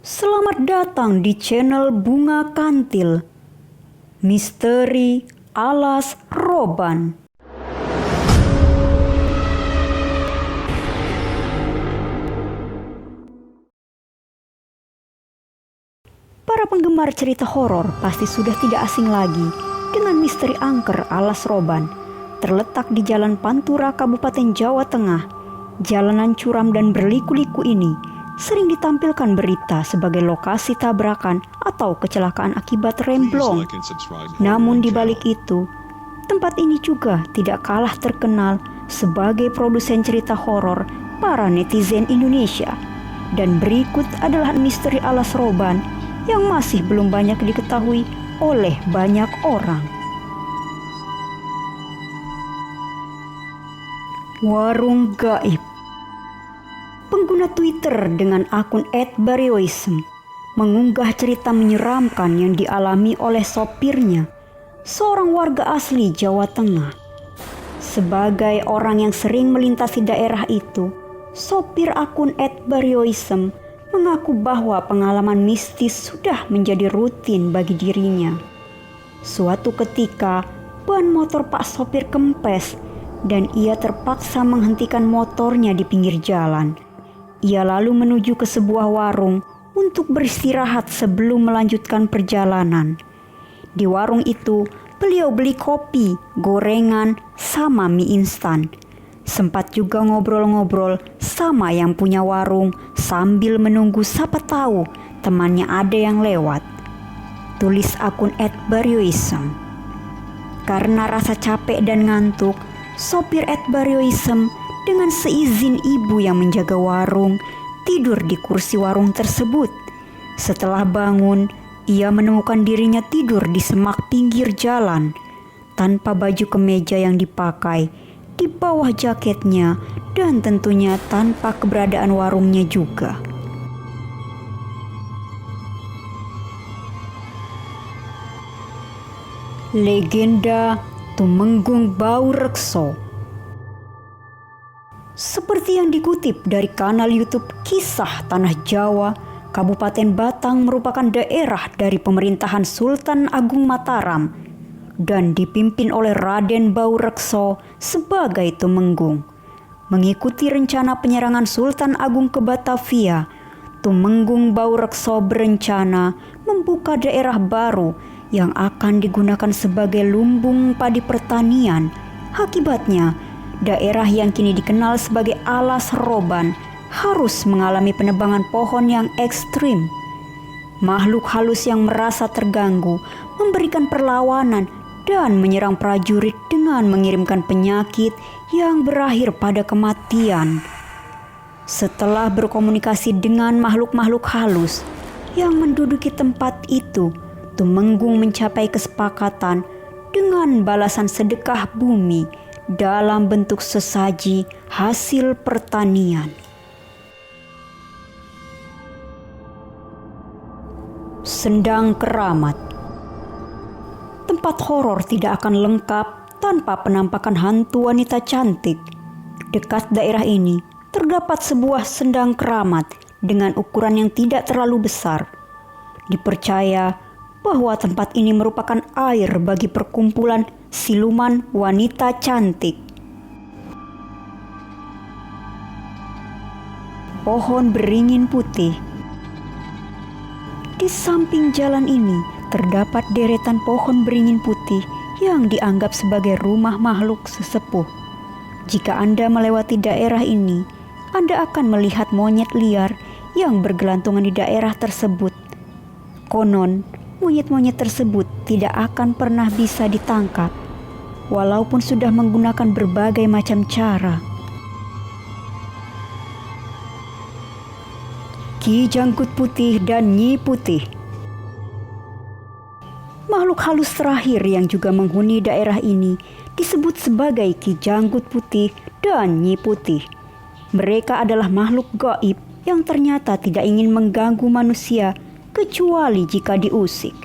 Selamat datang di channel Bunga Kantil. Misteri Alas Roban. Para penggemar cerita horor pasti sudah tidak asing lagi dengan misteri angker Alas Roban. Terletak di Jalan Pantura, Kabupaten Jawa Tengah. Jalanan curam dan berliku-liku ini sering ditampilkan berita sebagai lokasi tabrakan atau kecelakaan akibat remblong. Namun di balik itu, tempat ini juga tidak kalah terkenal sebagai produsen cerita horor para netizen Indonesia. Dan berikut adalah misteri Alas Roban yang masih belum banyak diketahui oleh banyak orang. Warung Gaib. Pengguna Twitter dengan akun @barioism mengunggah cerita menyeramkan yang dialami oleh sopirnya, seorang warga asli Jawa Tengah. Sebagai orang yang sering melintasi daerah itu, sopir akun @barioism mengaku bahwa pengalaman mistis sudah menjadi rutin bagi dirinya. Suatu ketika, ban motor Pak sopir kempes dan ia terpaksa menghentikan motornya di pinggir jalan. Ia lalu menuju ke sebuah warung untuk beristirahat sebelum melanjutkan perjalanan. Di warung itu, beliau beli kopi, gorengan, sama mie instan. Sempat juga ngobrol-ngobrol sama yang punya warung sambil menunggu siapa tahu temannya ada yang lewat. Tulis akun @barioism. Karena rasa capek dan ngantuk, sopir @barioism dengan seizin ibu yang menjaga warung, tidur di kursi warung tersebut. Setelah bangun, ia menemukan dirinya tidur di semak pinggir jalan, tanpa baju kemeja yang dipakai, di bawah jaketnya, dan tentunya tanpa keberadaan warungnya juga. Legenda Tumenggung Bau Rekso. Seperti yang dikutip dari kanal YouTube Kisah Tanah Jawa, Kabupaten Batang merupakan daerah dari pemerintahan Sultan Agung Mataram dan dipimpin oleh Raden Bau Rekso sebagai Tumenggung. Mengikuti rencana penyerangan Sultan Agung ke Batavia, Tumenggung Bau Rekso berencana membuka daerah baru yang akan digunakan sebagai lumbung padi pertanian. Akibatnya, daerah yang kini dikenal sebagai Alas Roban harus mengalami penebangan pohon yang ekstrim. Makhluk halus yang merasa terganggu memberikan perlawanan dan menyerang prajurit dengan mengirimkan penyakit yang berakhir pada kematian. Setelah berkomunikasi dengan makhluk-makhluk halus yang menduduki tempat itu, Tumenggung mencapai kesepakatan dengan balasan sedekah bumi dalam bentuk sesaji hasil pertanian. Sendang Keramat. Tempat horor tidak akan lengkap tanpa penampakan hantu wanita cantik. Dekat daerah ini terdapat sebuah sendang keramat dengan ukuran yang tidak terlalu besar. Dipercaya bahwa tempat ini merupakan air bagi perkumpulan siluman wanita cantik. Pohon beringin putih. Di samping jalan ini terdapat deretan pohon beringin putih yang dianggap sebagai rumah makhluk sesepuh. Jika Anda melewati daerah ini, Anda akan melihat monyet liar yang bergelantungan di daerah tersebut. Konon, monyet-monyet tersebut tidak akan pernah bisa ditangkap, walaupun sudah menggunakan berbagai macam cara. Ki Janggut Putih dan Nyi Putih. Makhluk halus terakhir yang juga menghuni daerah ini disebut sebagai Ki Janggut Putih dan Nyi Putih. Mereka adalah makhluk gaib yang ternyata tidak ingin mengganggu manusia kecuali jika diusik.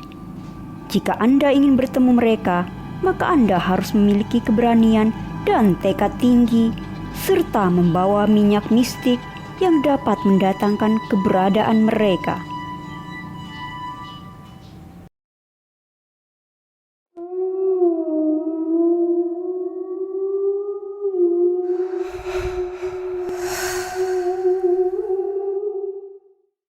Jika Anda ingin bertemu mereka, maka Anda harus memiliki keberanian dan tekad tinggi, serta membawa minyak mistik yang dapat mendatangkan keberadaan mereka.